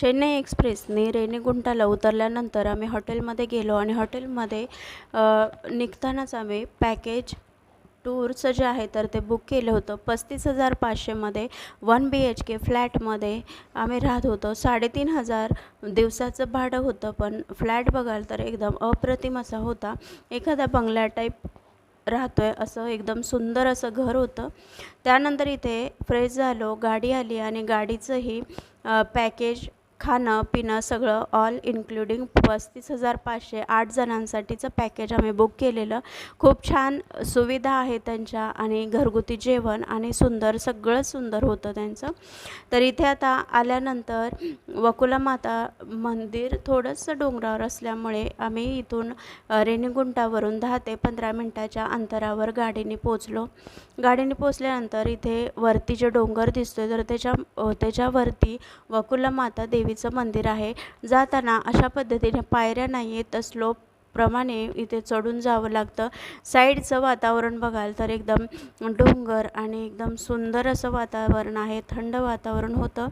चेन्नई एक्सप्रेसने रेणीगुंटाला उतरल्यानंतर आम्ही हॉटेलमध्ये गेलो आणि हॉटेलमध्ये निघतानाच आम्ही पॅकेज टूरचं जे आहे तर ते बुक केलं होतं. 35,500मध्ये 1 BHK फ्लॅटमध्ये आम्ही राहत होतो. 3,500 दिवसाचं भाडं होतं, पण फ्लॅट बघाल तर एकदम अप्रतिम असा होता. एखादा बंगला टाईप राहतोय असं एकदम सुंदर असं घर होतं. त्यानंतर इथे फ्रेश झालो, गाडी आली आणि गाडीचंही पॅकेज खाणं पिणं सगळं ऑल इन्क्लुडिंग 35,500 8 जणांसाठीचं पॅकेज आम्ही बुक केलेलं. खूप छान सुविधा आहे त्यांच्या आणि घरगुती जेवण आणि सुंदर सगळं सुंदर होतं त्यांचं. तर इथे आता आल्यानंतर वकुलामाता मंदिर थोडंसं डोंगरावर असल्यामुळे आम्ही इथून रेणीगुंटावरून 10 ते 15 मिनटाच्या अंतरावर गाडीने पोचलो. गाडीने पोचल्यानंतर इथे वरती जे डोंगर दिसतोय तर त्याच्यावरती वकुलामाता देवीचं मंदिर आहे. जाताना अशा पद्धतीने पायऱ्या नाही आहेत, तर स्लोप प्रमाणे इथे चढून जावं लागतं. साईडचं वातावरण बघाल तर एकदम डोंगर आणि एकदम सुंदर असं वातावरण आहे. थंड वातावरण होतं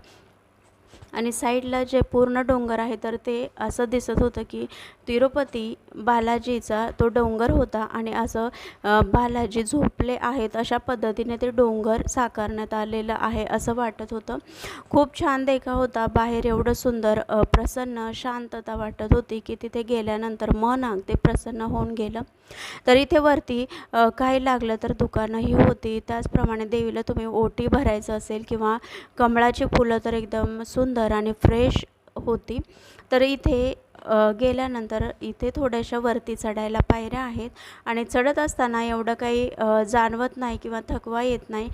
आणि साईडला जे पूर्ण डोंगर आहे तर ते असं दिसत होतं की तिरुपती बालाजीचा तो डोंगर होता आणि असं बालाजी झोपले आहेत अशा पद्धतीने ते डोंगर साकारण्यात आलेलं आहे असं वाटत होतं. खूप छान देखाव होता. बाहेर एवढं सुंदर प्रसन्न शांतता वाटत होती की तिथे गेल्यानंतर मन अगदी प्रसन्न होऊन गेलं. तर इथे वरती काही लागलं तर दुकानंही होती. त्याचप्रमाणे देवीला तुम्ही ओटी भरायचं असेल किंवा कमळाची फुलं तर एकदम सुंदर आणि फ्रेश होती. तर इथे गेल्यानंतर इथे थोड्याशा वरती चढायला पायऱ्या आहेत आणि चढत असताना एवढं काही जाणवत नाही किंवा थकवा येत नाही.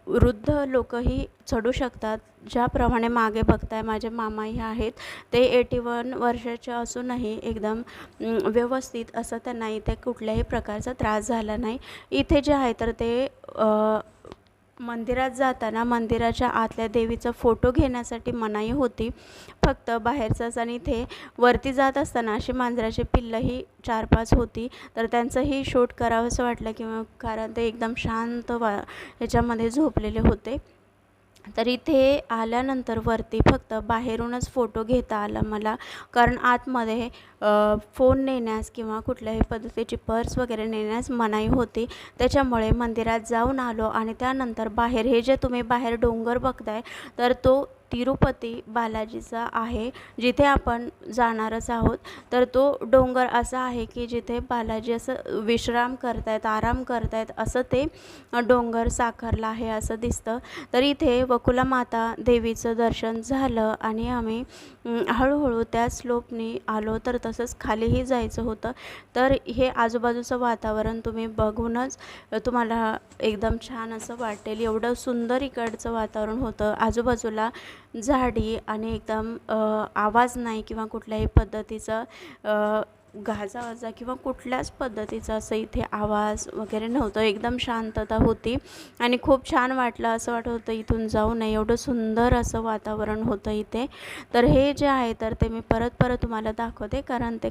वृद्ध लोकही चढू शकतात. ज्याप्रमाणे मागे बघताय माझे मामाही आहेत, ते 81 वर्षाचे असूनही एकदम व्यवस्थित असं त्यांना इथे कुठल्याही प्रकारचा त्रास झाला नाही. इथे जे आहे तर ते मंदिरात जाताना मंदिराच्या आतल्या देवीचा फोटो घेण्यासाठी मनाई होती फक्त बाहेरचाच. आणि इथे वरती जात असताना अशी मांजराची पिल्लंही 4-5 होती, तर त्यांचंही शूट करावंसं वाटलं किंवा कारण ते एकदम शांत ह्याच्यामध्ये झोपलेले होते. तर इथे आल्यानंतर वरती फक्त बाहेरूनच फोटो घेता आला मला, कारण आतमध्ये फोन नेण्यास किंवा कुठल्याही पद्धतीची पर्स वगैरे नेण्यास मनाई होती. त्याच्यामुळे मंदिरात जाऊन आलो आणि त्यानंतर बाहेर हे जे तुम्ही बाहेर डोंगर बघताय तर तो तिरुपती बालाजीचा आहे, जिथे आपण जाणारच आहोत. तर तो डोंगर असा आहे की जिथे बालाजी असं विश्राम करतायत, आराम करतायत असं ते डोंगर साकारला आहे असं दिसतं. तर इथे वकुलामाता देवीचं दर्शन झालं आणि आम्ही हळूहळू त्या स्लोपनी आलो. तर तसंच खालीही जायचं होतं. तर हे आजूबाजूचं वातावरण तुम्ही बघूनच तुम्हाला एकदम छान असं वाटेल, एवढं सुंदर इकडचं वातावरण होतं. आजूबाजूला झाडी आणि एकदम आवाज नाही किंवा कुठल्याही पद्धतीचा गाजावाजा किंवा कुठल्याच पद्धतीचा असं इथे आवाज वगैरे नव्हतं. एकदम शांतता होती आणि खूप छान वाटलं. असं वाटत होतं इथून जाऊ नये, एवढं सुंदर असं वातावरण होतं इथे. तर हे जे आहे तर ते मी परत तुम्हाला दाखवते, कारण ते